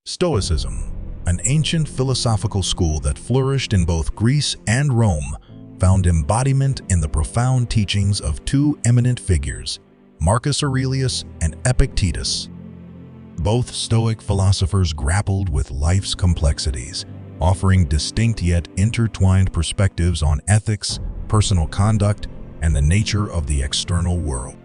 Stoicism, an ancient philosophical school that flourished in both Greece and Rome, found embodiment in the profound teachings of two eminent figures, Marcus Aurelius and Epictetus. Both Stoic philosophers grappled with life's complexities, offering distinct yet intertwined perspectives on ethics, personal conduct, and the nature of the external world.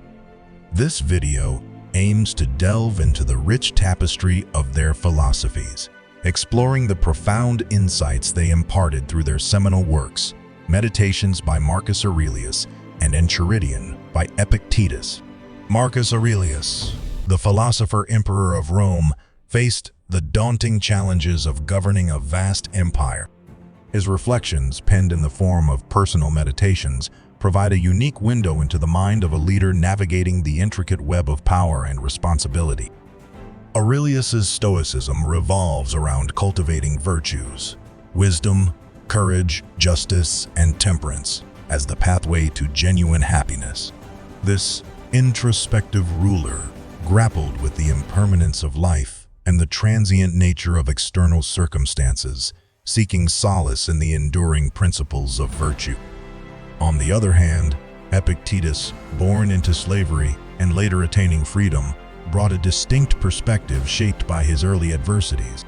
This video aims to delve into the rich tapestry of their philosophies, exploring the profound insights they imparted through their seminal works, Meditations by Marcus Aurelius and Enchiridion by Epictetus. Marcus Aurelius, the philosopher-emperor of Rome, faced the daunting challenges of governing a vast empire. His reflections, penned in the form of personal meditations, provide a unique window into the mind of a leader navigating the intricate web of power and responsibility. Aurelius's Stoicism revolves around cultivating virtues, wisdom, courage, justice, and temperance as the pathway to genuine happiness. This introspective ruler grappled with the impermanence of life and the transient nature of external circumstances, seeking solace in the enduring principles of virtue. On the other hand, Epictetus, born into slavery and later attaining freedom, brought a distinct perspective shaped by his early adversities.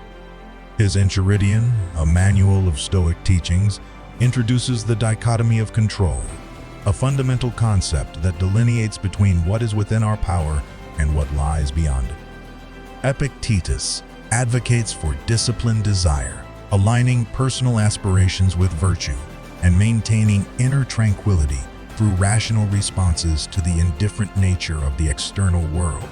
His Enchiridion, a manual of Stoic teachings, introduces the dichotomy of control, a fundamental concept that delineates between what is within our power and what lies beyond it. Epictetus advocates for disciplined desire, aligning personal aspirations with virtue, and maintaining inner tranquility through rational responses to the indifferent nature of the external world.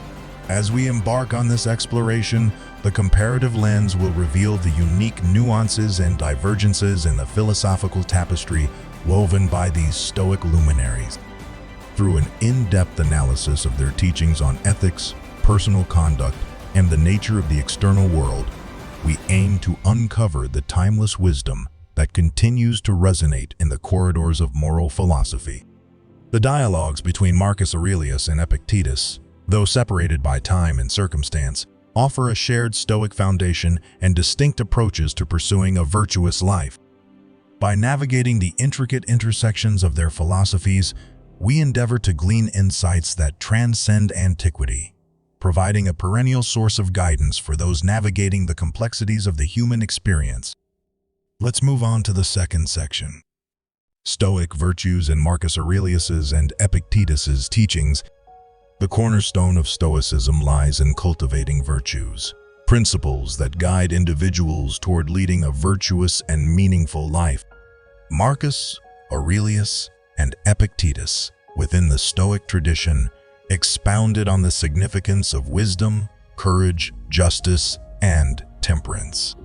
As we embark on this exploration, the comparative lens will reveal the unique nuances and divergences in the philosophical tapestry woven by these Stoic luminaries. Through an in-depth analysis of their teachings on ethics, personal conduct, and the nature of the external world, we aim to uncover the timeless wisdom that continues to resonate in the corridors of moral philosophy. The dialogues between Marcus Aurelius and Epictetus, though separated by time and circumstance, offer a shared Stoic foundation and distinct approaches to pursuing a virtuous life. By navigating the intricate intersections of their philosophies, we endeavor to glean insights that transcend antiquity, providing a perennial source of guidance for those navigating the complexities of the human experience. Let's move on to the second section. Stoic virtues in Marcus Aurelius's and Epictetus's teachings. The cornerstone of Stoicism lies in cultivating virtues, principles that guide individuals toward leading a virtuous and meaningful life. Marcus Aurelius and Epictetus, within the Stoic tradition, expounded on the significance of wisdom, courage, justice, and temperance.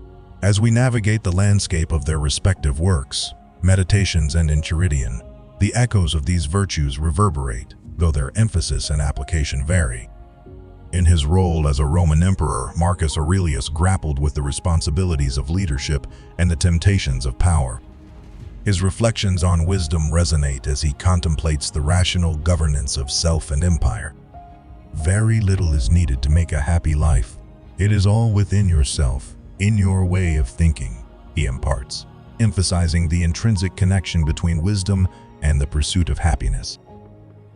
As we navigate the landscape of their respective works, Meditations and Enchiridion, the echoes of these virtues reverberate, though their emphasis and application vary. In his role as a Roman emperor, Marcus Aurelius grappled with the responsibilities of leadership and the temptations of power. His reflections on wisdom resonate as he contemplates the rational governance of self and empire. Very little is needed to make a happy life. It is all within yourself, in your way of thinking, he imparts, emphasizing the intrinsic connection between wisdom and the pursuit of happiness.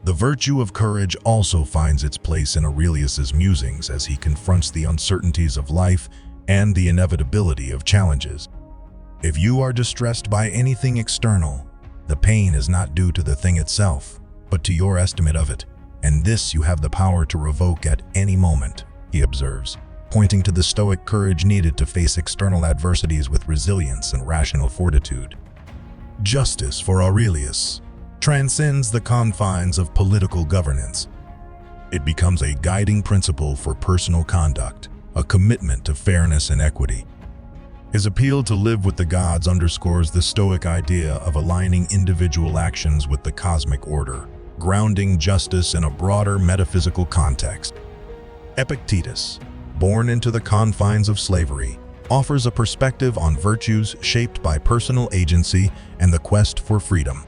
The virtue of courage also finds its place in Aurelius's musings as he confronts the uncertainties of life and the inevitability of challenges. If you are distressed by anything external, the pain is not due to the thing itself, but to your estimate of it, and this you have the power to revoke at any moment, he observes, pointing to the Stoic courage needed to face external adversities with resilience and rational fortitude. Justice for Aurelius transcends the confines of political governance. It becomes a guiding principle for personal conduct, a commitment to fairness and equity. His appeal to live with the gods underscores the Stoic idea of aligning individual actions with the cosmic order, grounding justice in a broader metaphysical context. Epictetus, born into the confines of slavery, offers a perspective on virtues shaped by personal agency and the quest for freedom.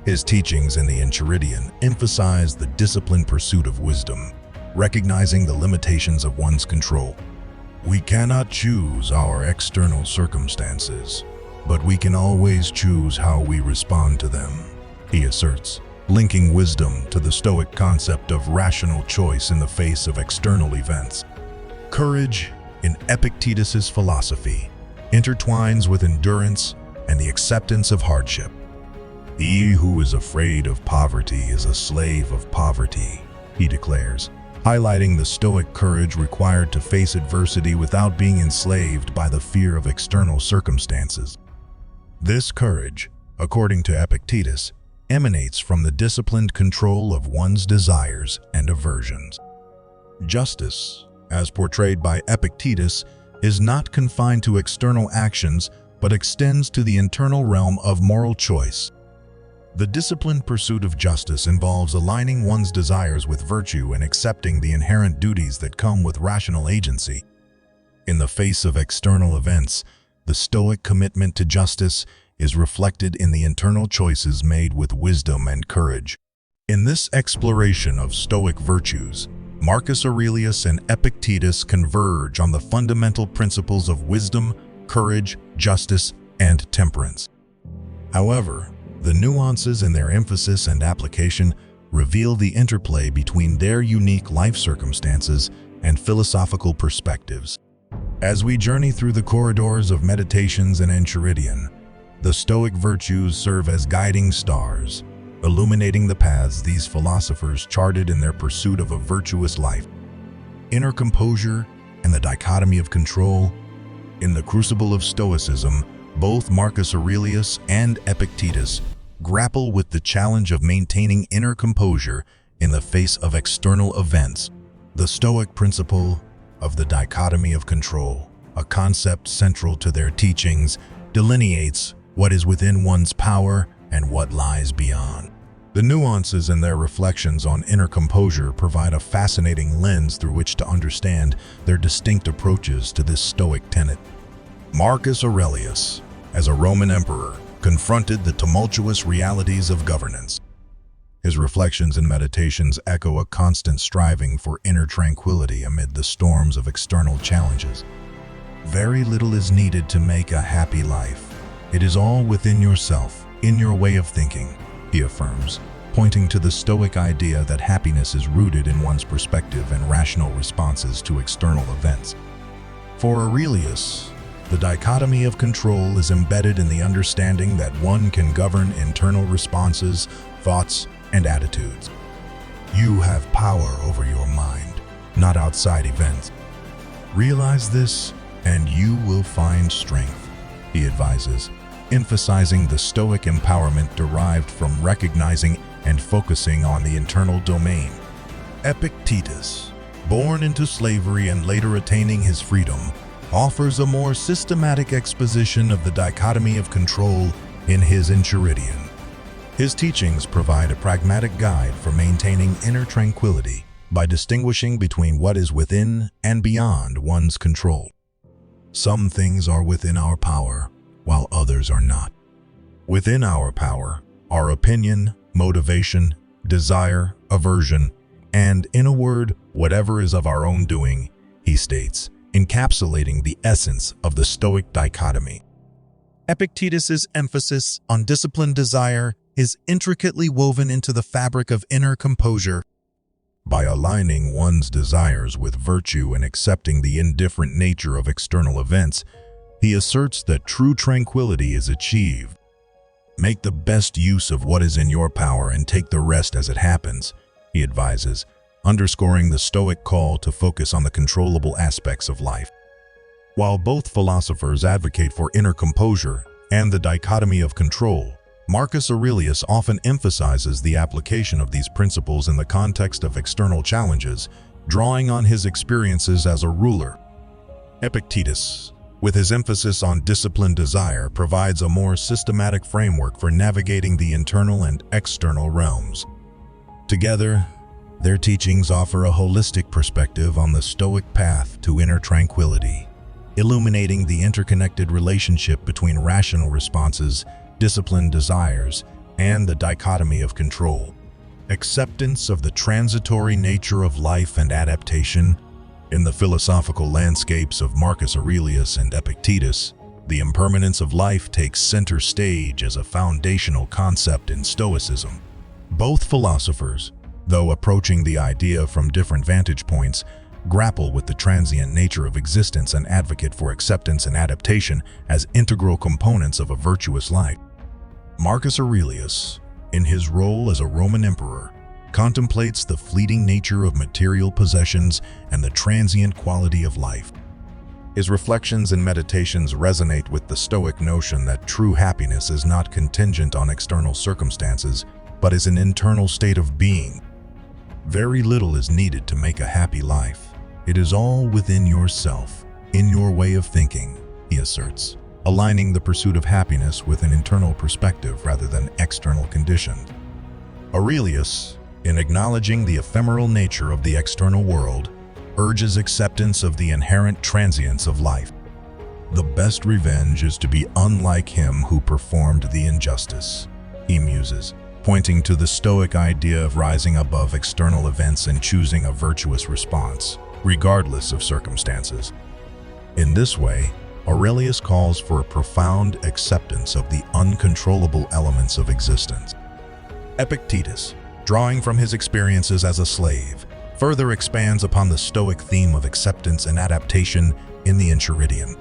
His teachings in the Enchiridion emphasize the disciplined pursuit of wisdom, recognizing the limitations of one's control. We cannot choose our external circumstances, but we can always choose how we respond to them, he asserts, linking wisdom to the Stoic concept of rational choice in the face of external events. Courage, in Epictetus's philosophy, intertwines with endurance and the acceptance of hardship. He who is afraid of poverty is a slave of poverty, he declares, highlighting the Stoic courage required to face adversity without being enslaved by the fear of external circumstances. This courage, according to Epictetus, emanates from the disciplined control of one's desires and aversions. Justice, as portrayed by Epictetus, is not confined to external actions but extends to the internal realm of moral choice. The disciplined pursuit of justice involves aligning one's desires with virtue and accepting the inherent duties that come with rational agency. In the face of external events, the Stoic commitment to justice is reflected in the internal choices made with wisdom and courage. In this exploration of Stoic virtues, Marcus Aurelius and Epictetus converge on the fundamental principles of wisdom, courage, justice, and temperance. However, the nuances in their emphasis and application reveal the interplay between their unique life circumstances and philosophical perspectives. As we journey through the corridors of Meditations and Enchiridion, the Stoic virtues serve as guiding stars, illuminating the paths these philosophers charted in their pursuit of a virtuous life. Inner composure and the dichotomy of control. In the crucible of Stoicism, both Marcus Aurelius and Epictetus grapple with the challenge of maintaining inner composure in the face of external events. The Stoic principle of the dichotomy of control, a concept central to their teachings, delineates what is within one's power and what lies beyond. The nuances in their reflections on inner composure provide a fascinating lens through which to understand their distinct approaches to this Stoic tenet. Marcus Aurelius, as a Roman emperor, confronted the tumultuous realities of governance. His reflections and meditations echo a constant striving for inner tranquility amid the storms of external challenges. Very little is needed to make a happy life. It is all within yourself, in your way of thinking, he affirms, pointing to the Stoic idea that happiness is rooted in one's perspective and rational responses to external events. For Aurelius, the dichotomy of control is embedded in the understanding that one can govern internal responses, thoughts, and attitudes. You have power over your mind, not outside events. Realize this, and you will find strength, he advises, emphasizing the Stoic empowerment derived from recognizing and focusing on the internal domain. Epictetus, born into slavery and later attaining his freedom, offers a more systematic exposition of the dichotomy of control in his Enchiridion. His teachings provide a pragmatic guide for maintaining inner tranquility by distinguishing between what is within and beyond one's control. Some things are within our power, while others are not. Within our power are opinion, motivation, desire, aversion, and, in a word, whatever is of our own doing, he states, encapsulating the essence of the Stoic dichotomy. Epictetus's emphasis on disciplined desire is intricately woven into the fabric of inner composure. By aligning one's desires with virtue and accepting the indifferent nature of external events, he asserts that true tranquility is achieved. Make the best use of what is in your power and take the rest as it happens, he advises, underscoring the Stoic call to focus on the controllable aspects of life. While both philosophers advocate for inner composure and the dichotomy of control, Marcus Aurelius often emphasizes the application of these principles in the context of external challenges, drawing on his experiences as a ruler. Epictetus, with his emphasis on disciplined desire, provides a more systematic framework for navigating the internal and external realms. Together, their teachings offer a holistic perspective on the Stoic path to inner tranquility, illuminating the interconnected relationship between rational responses, disciplined desires, and the dichotomy of control. Acceptance of the transitory nature of life and adaptation. In the philosophical landscapes of Marcus Aurelius and Epictetus, the impermanence of life takes center stage as a foundational concept in Stoicism. Both philosophers, though approaching the idea from different vantage points, grapple with the transient nature of existence and advocate for acceptance and adaptation as integral components of a virtuous life. Marcus Aurelius, in his role as a Roman emperor, contemplates the fleeting nature of material possessions and the transient quality of life. His reflections and meditations resonate with the Stoic notion that true happiness is not contingent on external circumstances, but is an internal state of being. Very little is needed to make a happy life. It is all within yourself, in your way of thinking, he asserts, aligning the pursuit of happiness with an internal perspective rather than external conditions. Aurelius, in acknowledging the ephemeral nature of the external world, urges acceptance of the inherent transience of life. The best revenge is to be unlike him who performed the injustice, he muses, pointing to the Stoic idea of rising above external events and choosing a virtuous response, regardless of circumstances. In this way, Aurelius calls for a profound acceptance of the uncontrollable elements of existence. Epictetus, drawing from his experiences as a slave, further expands upon the Stoic theme of acceptance and adaptation in the Enchiridion.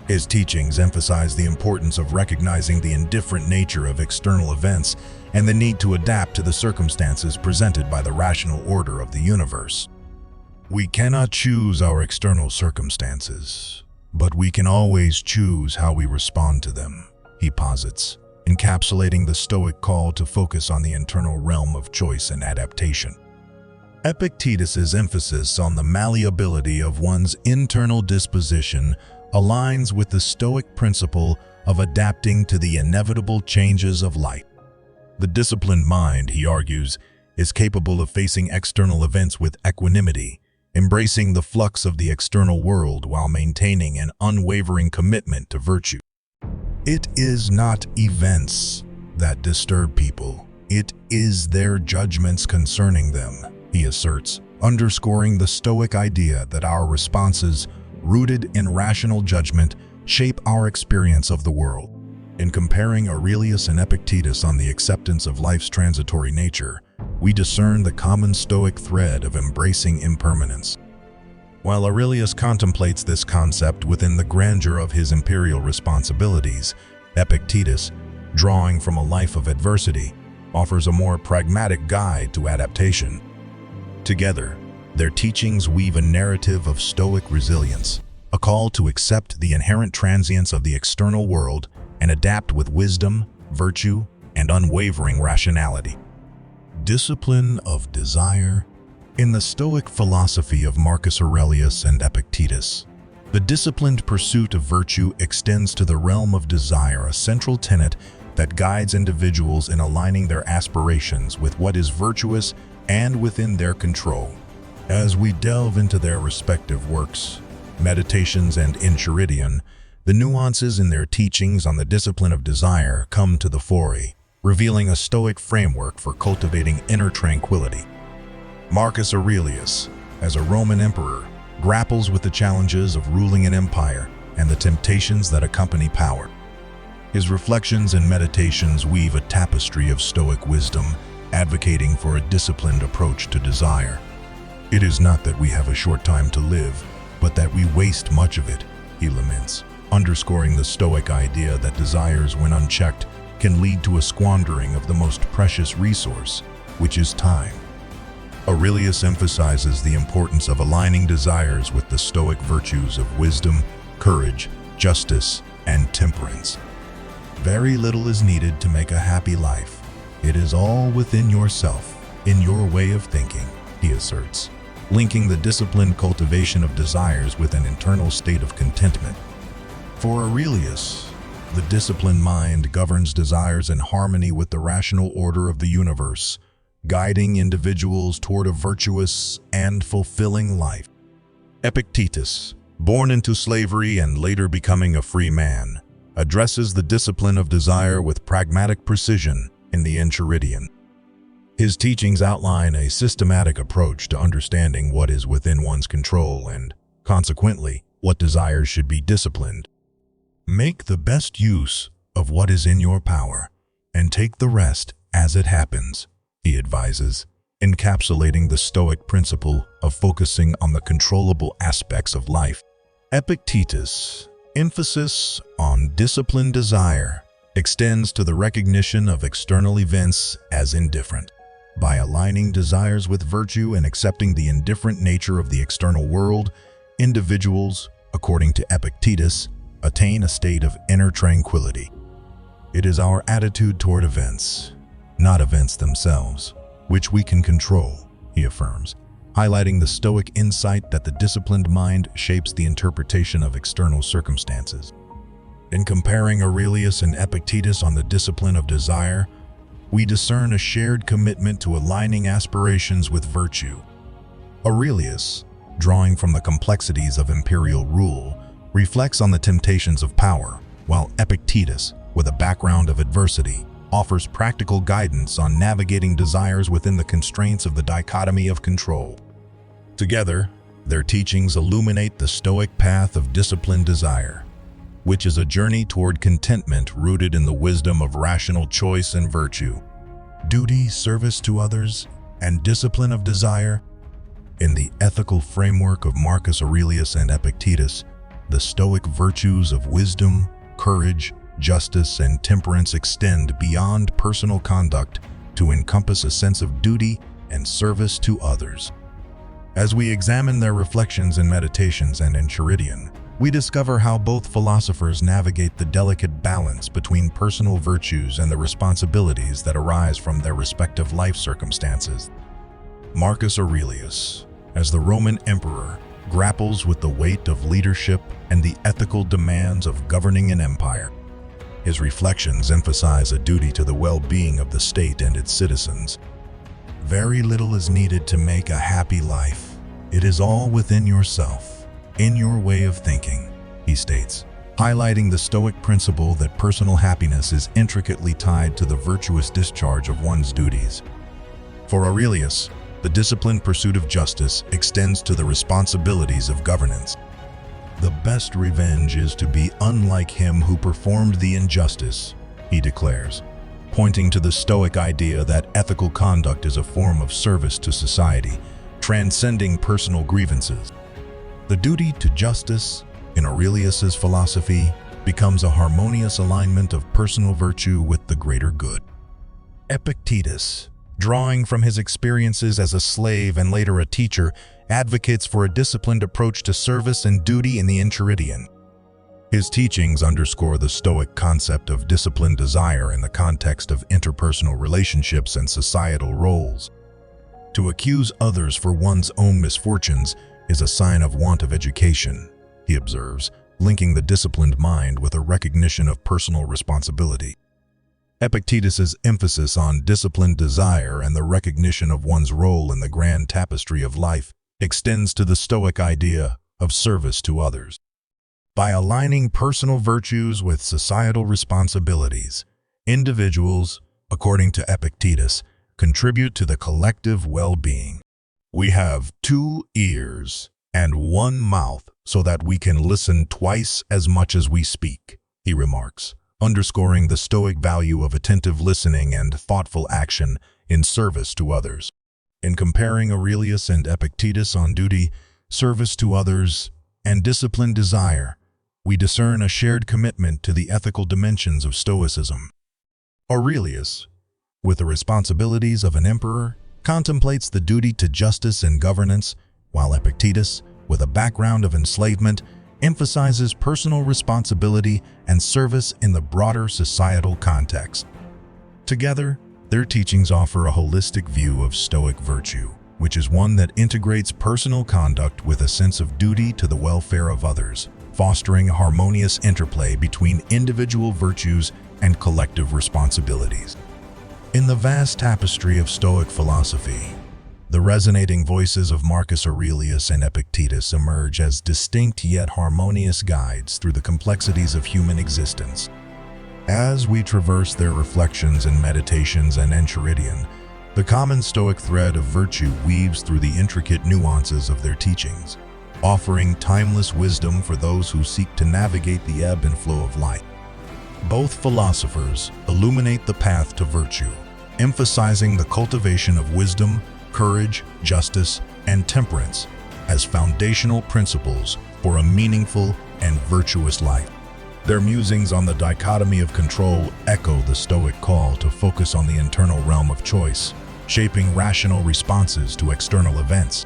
His teachings emphasize the importance of recognizing the indifferent nature of external events and the need to adapt to the circumstances presented by the rational order of the universe. We cannot choose our external circumstances, but we can always choose how we respond to them, he posits, encapsulating the Stoic call to focus on the internal realm of choice and adaptation. Epictetus's emphasis on the malleability of one's internal disposition aligns with the Stoic principle of adapting to the inevitable changes of life. The disciplined mind, he argues, is capable of facing external events with equanimity, embracing the flux of the external world while maintaining an unwavering commitment to virtue. It is not events that disturb people, it is their judgments concerning them, he asserts, underscoring the Stoic idea that our responses, rooted in rational judgment, shape our experience of the world. In comparing Aurelius and Epictetus on the acceptance of life's transitory nature, we discern the common Stoic thread of embracing impermanence. While Aurelius contemplates this concept within the grandeur of his imperial responsibilities, Epictetus, drawing from a life of adversity, offers a more pragmatic guide to adaptation. Together, their teachings weave a narrative of Stoic resilience, a call to accept the inherent transience of the external world and adapt with wisdom, virtue, and unwavering rationality. Discipline of desire. In the Stoic philosophy of Marcus Aurelius and Epictetus, the disciplined pursuit of virtue extends to the realm of desire, a central tenet that guides individuals in aligning their aspirations with what is virtuous and within their control. As we delve into their respective works, Meditations and Enchiridion, the nuances in their teachings on the discipline of desire come to the fore, revealing a Stoic framework for cultivating inner tranquility. Marcus Aurelius, as a Roman emperor, grapples with the challenges of ruling an empire and the temptations that accompany power. His reflections and meditations weave a tapestry of Stoic wisdom, advocating for a disciplined approach to desire. It is not that we have a short time to live, but that we waste much of it, he laments, underscoring the Stoic idea that desires, when unchecked, can lead to a squandering of the most precious resource, which is time. Aurelius emphasizes the importance of aligning desires with the Stoic virtues of wisdom, courage, justice, and temperance. Very little is needed to make a happy life. It is all within yourself, in your way of thinking, he asserts, linking the disciplined cultivation of desires with an internal state of contentment. For Aurelius, the disciplined mind governs desires in harmony with the rational order of the universe, guiding individuals toward a virtuous and fulfilling life. Epictetus, born into slavery and later becoming a free man, addresses the discipline of desire with pragmatic precision in the Enchiridion. His teachings outline a systematic approach to understanding what is within one's control and, consequently, what desires should be disciplined. Make the best use of what is in your power and take the rest as it happens, he advises, encapsulating the Stoic principle of focusing on the controllable aspects of life. Epictetus' emphasis on disciplined desire extends to the recognition of external events as indifferent. By aligning desires with virtue and accepting the indifferent nature of the external world, individuals, according to Epictetus, attain a state of inner tranquility. It is our attitude toward events, not events themselves, which we can control, he affirms, highlighting the Stoic insight that the disciplined mind shapes the interpretation of external circumstances. In comparing Aurelius and Epictetus on the discipline of desire, we discern a shared commitment to aligning aspirations with virtue. Aurelius, drawing from the complexities of imperial rule, reflects on the temptations of power, while Epictetus, with a background of adversity, offers practical guidance on navigating desires within the constraints of the dichotomy of control. Together, their teachings illuminate the Stoic path of disciplined desire, which is a journey toward contentment rooted in the wisdom of rational choice and virtue. Duty, service to others, and discipline of desire. In the ethical framework of Marcus Aurelius and Epictetus, the Stoic virtues of wisdom, courage, justice, and temperance extend beyond personal conduct to encompass a sense of duty and service to others. As we examine their reflections in Meditations and Enchiridion, we discover how both philosophers navigate the delicate balance between personal virtues and the responsibilities that arise from their respective life circumstances. Marcus Aurelius, as the Roman emperor, grapples with the weight of leadership and the ethical demands of governing an empire. His reflections emphasize a duty to the well-being of the state and its citizens. Very little is needed to make a happy life. It is all within yourself, in your way of thinking, he states, highlighting the Stoic principle that personal happiness is intricately tied to the virtuous discharge of one's duties. For Aurelius, the disciplined pursuit of justice extends to the responsibilities of governance. The best revenge is to be unlike him who performed the injustice, he declares, pointing to the Stoic idea that ethical conduct is a form of service to society, transcending personal grievances. The duty to justice, in Aurelius's philosophy, becomes a harmonious alignment of personal virtue with the greater good. Epictetus, drawing from his experiences as a slave and later a teacher, advocates for a disciplined approach to service and duty in the Enchiridion. His teachings underscore the Stoic concept of disciplined desire in the context of interpersonal relationships and societal roles. To accuse others for one's own misfortunes is a sign of want of education, he observes, linking the disciplined mind with a recognition of personal responsibility. Epictetus's emphasis on disciplined desire and the recognition of one's role in the grand tapestry of life extends to the Stoic idea of service to others. By aligning personal virtues with societal responsibilities, individuals, according to Epictetus, contribute to the collective well-being. We have 2 ears and 1 mouth so that we can listen twice as much as we speak, he remarks, underscoring the Stoic value of attentive listening and thoughtful action in service to others. In comparing Aurelius and Epictetus on duty, service to others, and disciplined desire, we discern a shared commitment to the ethical dimensions of Stoicism. Aurelius, with the responsibilities of an emperor, contemplates the duty to justice and governance, while Epictetus, with a background of enslavement, emphasizes personal responsibility and service in the broader societal context. Together, their teachings offer a holistic view of Stoic virtue, which is one that integrates personal conduct with a sense of duty to the welfare of others, fostering a harmonious interplay between individual virtues and collective responsibilities. In the vast tapestry of Stoic philosophy, the resonating voices of Marcus Aurelius and Epictetus emerge as distinct yet harmonious guides through the complexities of human existence. As we traverse their reflections in Meditations and Enchiridion, The common Stoic thread of virtue weaves through the intricate nuances of their teachings, offering timeless wisdom for those who seek to navigate the ebb and flow of life. Both philosophers illuminate the path to virtue, emphasizing the cultivation of wisdom, courage, justice, and temperance as foundational principles for a meaningful and virtuous life. Their musings on the dichotomy of control echo the Stoic call to focus on the internal realm of choice, shaping rational responses to external events.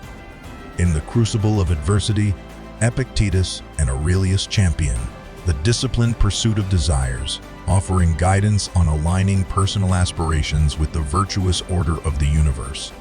In the crucible of adversity, Epictetus and Aurelius champion the disciplined pursuit of desires, offering guidance on aligning personal aspirations with the virtuous order of the universe.